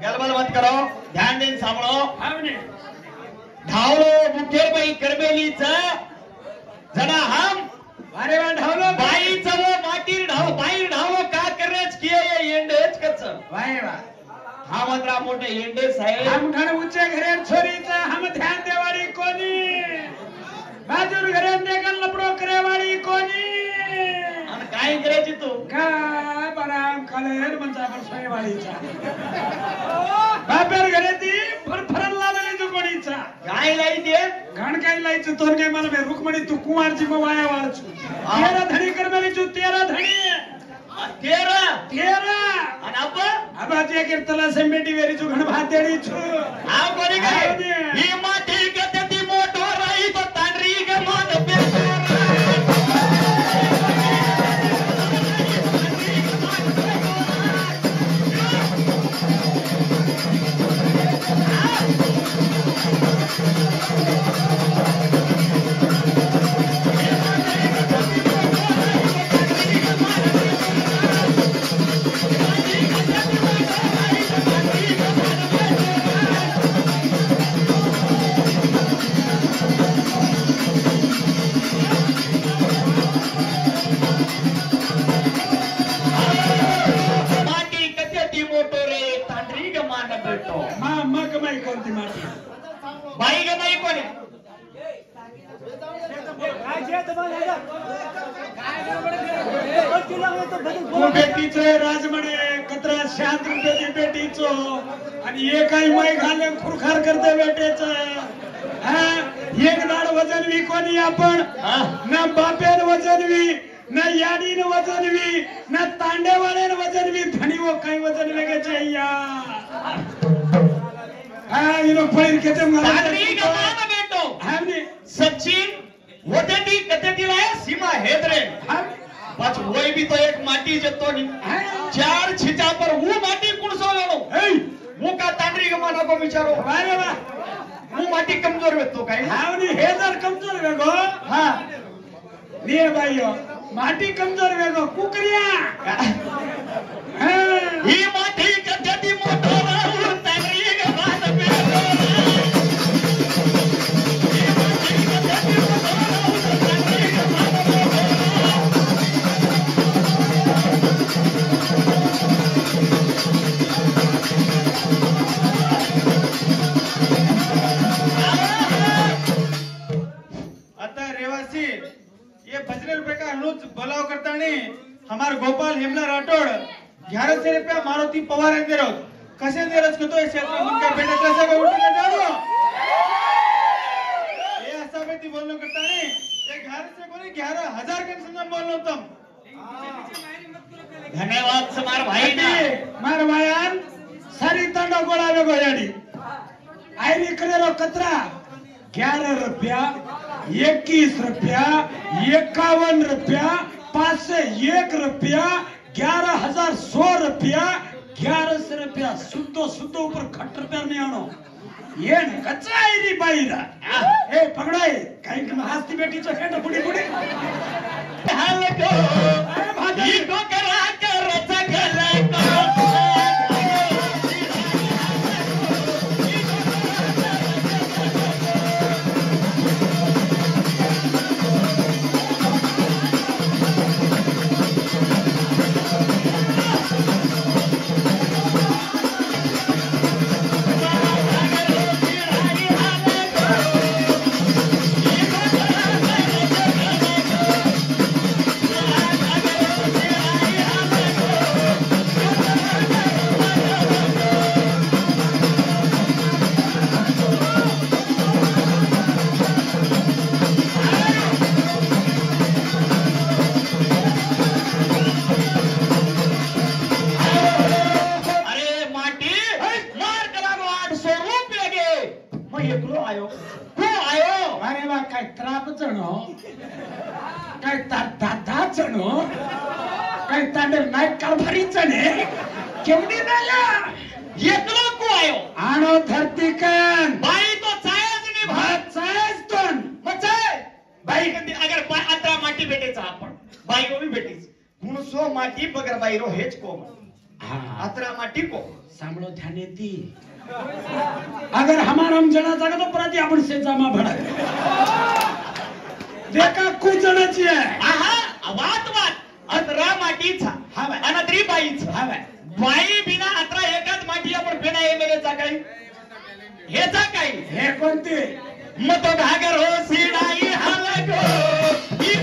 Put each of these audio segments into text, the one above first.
गलबल मत करो, ध्यान देन सांभाळो. धावलो मुखेर बाई करबेलीचा जना हम अरे वा धावलो बाईचा वो माटीर धाव बाई धावलो का करच किए ये एंडेच कच वाय वा हा मंत्रा मोठे एंडे साहेब हम घण उच्चे घरे छोरीचा हम ध्यान देवाडी कोणी बाजूर घरे देगन लपडो करेवाडी कोणी आणि काय करायची तू का बराम कलेर म्हणजे आपण सोयवाडीचा बापेर घरे ती फरफरन लावली तू कोणीचा काय लाईते घण काय लायचं तोर काय मला बे रुक्मणी तू कुमारची मग वाया वाळचू 13 धणी करमेली तू 13 धणी 13 आणि आपण आबाजी कीर्तला सेंबेटी वेरी तू घण भातेडी छु हा कोणी काय ही माठी गते ती मोठो राई तो तांडरी ग मान पेटो बाई ग बाई कोणी बेटीचं राजमणे कतरा शांत रुपयाची बेटीचो आणि एकाही मै घाले खुरखार करते बेटेच एक दाड वजन वी कोणी आपण ना बापेन वजन वी ना याडीन वजन वी ना तांडेवाळेन वजन वी धणी वो काही वजन वेगळेचे या इनो पैर केते मला बेटो हमने सचिन वदती कतेती लाय सीमा हेदरे पाच वय भी तो एक माटी जतो नी चार छिचा पर वो माटी कुण सोलेनो वो का तांडरी गमाना को विचारो अरे वाह वो माटी कमजोर वेतो काय हावनी हेदर कमजोर वेगो हां ने भाईयो माटी कमजोर वेगो कुकरिया ही माटी कतेती मोठो राहू तांडरी गमाना पेटो बलाव करता हमार गोपाल हेमला राठोड 1100 रुपया मारुति पवार दे रहो कसे दे रच तो क्षेत्र मुनके बेटा कैसे का उठून जानो ये असा बेटी बोलनो करता ये 1100 कोनी 11000 के संग बोलनो तुम धन्यवाद समार भाई ना मार भाईन सारी तंडो गोळावे गोयाडी आईनी करेलो कतरा 11 रुपया 21 रुपया 51 रुपया 501 रुपया 11100 रुपया 1100 रुपया सुतो सुतो ऊपर खट रुपया नहीं आनो ये न कच्चा आईरी बाईरा ए पकड़ाई कहीं के हस्ती बेटी चो खेटा बुड़ी बुड़ी हाल को भाई को करा कर रचा कर आनो धरती कन भाई तो चायच नहीं भात चायच तोन मचाय भाई कधी अगर आता माटी भेटेचा आपण बाई को भी भेटीच 900 माटी बगर बाई रो हेच को हाँ। अतरा माटी को सांभळो ध्याने ती अगर हमारा हम जना जागा तो प्रति आपण से जमा भड़ा देखा कुछ जणाची आहे आहा वात अतरा माटीचा हा बाय. अनत्री बाईचा हा बाय. बाई बिना अतरा एकाच माटी आपण पेना एमएलएचा काही हेचा काही हे कोणते मत घागर हो सिडाई हालगो ही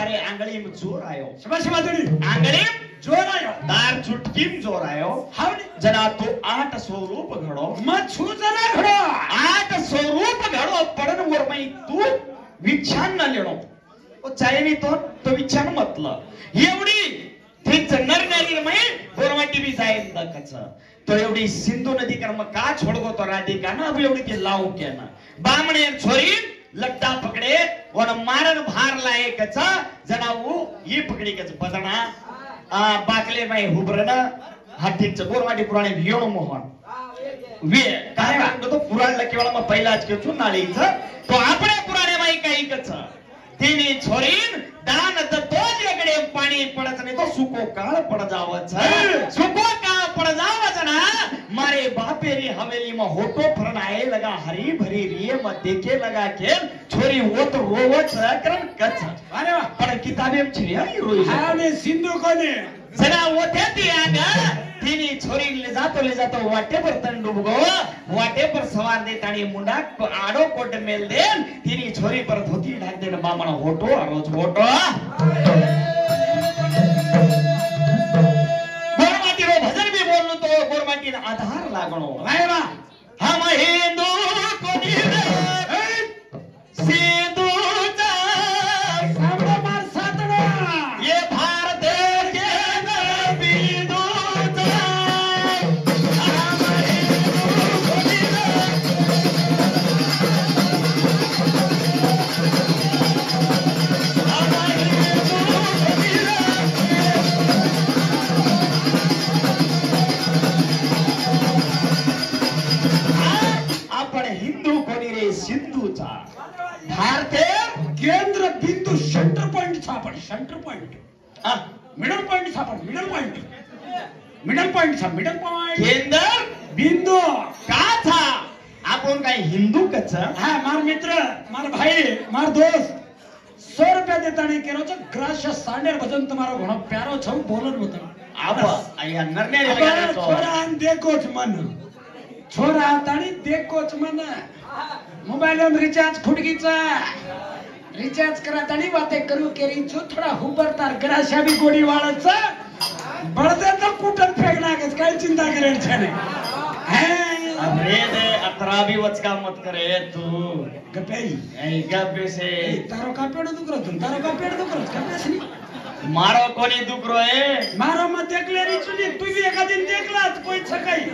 जोर आयो शबाश माधुरी आंगणे जोर आयो दार चुटकीम जोर आयो हावडी जना तो 8 स्वरूप घडो मत छू जरा घडो 8 स्वरूप घडो पडन वरमई तू विच्छान न लेणो ओ चायनी तो विच्छान म्हटलं एवढी ठीक नरनारी मै बोरवाटी बी जाईल दकच तो एवढी सिंधू नदी कर्म का छोडगो तो राधिका ना अब एवढी ते लावू के ना बामणे छोरी लट्टा पकड़े और मारन भार लाए कचा जनाऊ ये पकड़ी कच बदना बाकले में हुबरना हट्टीच गोरवाटी पुराणे वियोण मोहन वे काय म्हणतो तो पुराण लकेवाला मग पहिलाच केचू नाळीच तो आपल्या पुराणे माई काही कच तिने छोरीन दान तर तोच वेगळे पाणी पडत नाही तो सुको काळ पड जावच सुको काळ पड जावच ना मारे बापेरी हवेली में होटो फरन आए लगा हरी भरी रिये में देखे लगा के छोरी वो तो रोवच करन कच अरे वाह पण किताबे में छिया ही रोई हा ने सिंधू कोने जरा वो ती आगा तिनी छोरी ले जातो वाटे पर तन डूबगो वाटे पर सवार दे ताणी मुंडा को आडो कोट मेल दे तिनी छोरी पर धोती ढाक दे बामण होटो रोज होटो गोरमाटी रो भजन भी बोलनु तो गोरमाटी ना आधार लागणो अरे वाह हम हिंदू कोनी रे सिंधू जा सांभळो मार सातडा ये भारत के बिंदु आपण हिंदू कोणी रे सिंधूचा भारतीय केंद्र बिंदू सेंटर पॉइंट सापड सेंटर पॉइंट मिडल पॉइंट सापड मिडल पॉइंट केंद्र बिंदू का था आपण काय हिंदू कच हा मार मित्र मार भाई मार दोस्त 100 रुपया देताणी केरो छ ग्राश सांडेर भजन तुम्हारो घणो प्यारो छ बोलन मत आप आया नरने अबे छोरा आन देखोच मन छोरा ताणी देखोच मन मोबाईल में रिचार्ज फुटकीचा रिचार्ज करा ताणी वाते करू केरी छो थोडा हुबरतार ग्राशा बी गोडी वाळच बळदे तर कुटन फेकनागच काय चिंता करेल छने अरे दे अतरा भी वचका मत करे तू गपेई ऐ गपे से तारो का पेड़ दुकरो तारो का पेड़ दुकरो गपेस नी मारो कोनी दुकरो है मारो मत देखले री चुनी तू भी एका दिन देखला तो कोई छकाई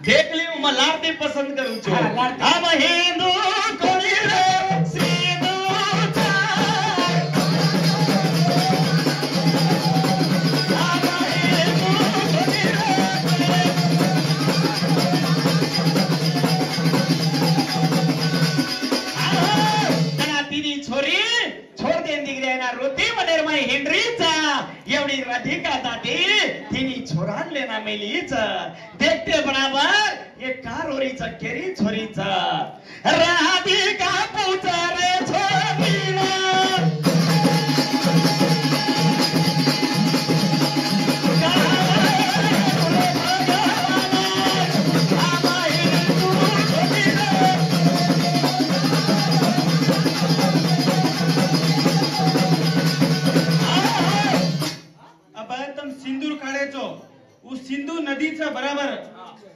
देख ली मैं लाड़ती पसंद करूं छो हाँ, लाड़ती। हम हिंदू कोनी रे सिंधू जा हम हिंदू कोनी रे जना तिनी छोरी छोड़ दे दिगरे ना रोती मनेर माई हेनरीचा एवढी राधिका दादी तिनी छोरान लेना मेलीच देखते बराबर ये कारोरीचा केरी छोरीचा राधिका पूजा रे छोरीला सिंदूर काढायचो उ सिंधू नदीचा बराबर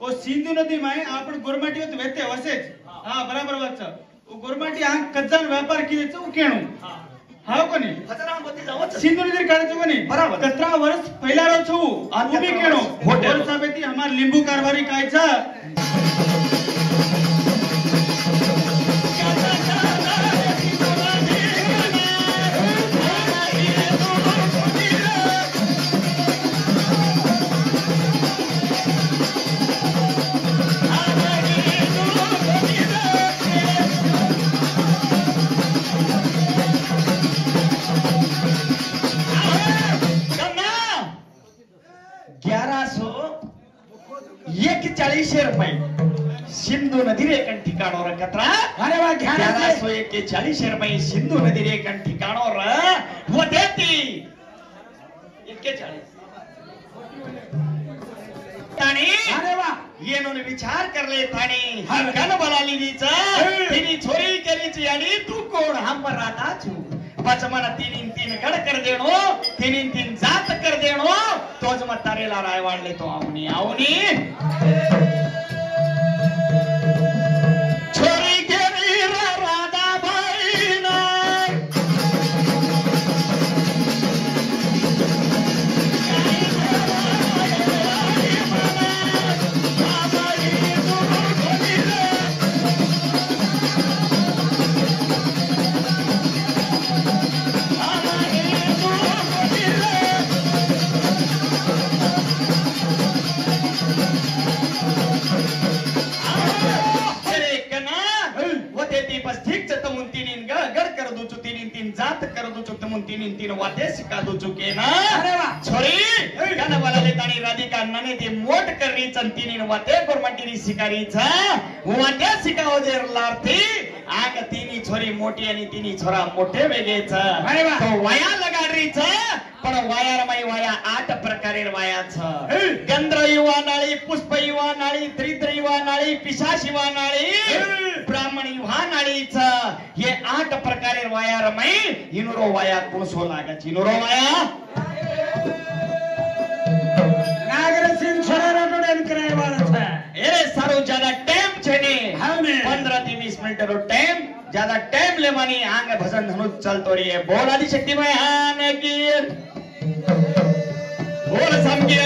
ओ सिंधू नदी माय आपण गोरमाटी होत वेते वसेच हा बराबर वाच ओ गोरमाटी आ कज्जान व्यापार किनेच उ केणू हाव कोणी भजनाम होती जावच सिंधु नदी काढायचो कोणी बराबर. 17 वर्ष पहिला रो छु आ, उभी 17 केनो वर्ष. होटे. और साबेती हमार लिंबू कारभारी कायचा ₹1141 सिंधु नदी रे कण ठिकाणोर कतरा अरे वा घ्या ना ते. ₹1141 सिंधु नदी रे कण ठिकाणोर वदेती 41 ताणी अरे वा येनोन विचार करले ताणी हा. कन बलालीच तिनी छोरी केलीची आणि तू कोण हम राधा छु बचमन 3 गड कर देणो 3 जात कर देणो तोज मत तारेला राय वाढले तो आवनी आवनी छोरी केली राधा बाईना जात कर दो चुक तमुन 3 वाते सिका दो चुके ना अरे वा छोरी कन बलाले ताणी राधिका नने ते मोट करनी चन 3 वाते गोरमंटीनी सिकारीचा वाते सिकाओ देर लारती आग 3 छोरी मोठी आणि 3 छोरा मोठे वेगेच अरे वा. तो वाया लगाडरीच पण वायार माई वाया 8 प्रकारे वायाच गंध्र युवा नाळी पुष्प युवा नाळी त्रिद्र युवा नाळी पिशाच युवा नाळी ब्राह्मण युवा नाळीच हे 8 प्रकारे वायार माई इनुरो वाया कुणसो लागच इनुरो वाया नागर सिंह छोरा रोटोडेन कराय वाला था एरे सारो ज्यादा टाइम छे ने हाँ ने 15 થી 20 મિનિટ રો टाइम ज्यादा टाइम लेवानी आंग भजन धनुष चलतो रे बोल आदि शक्ति में आने की बोल समकी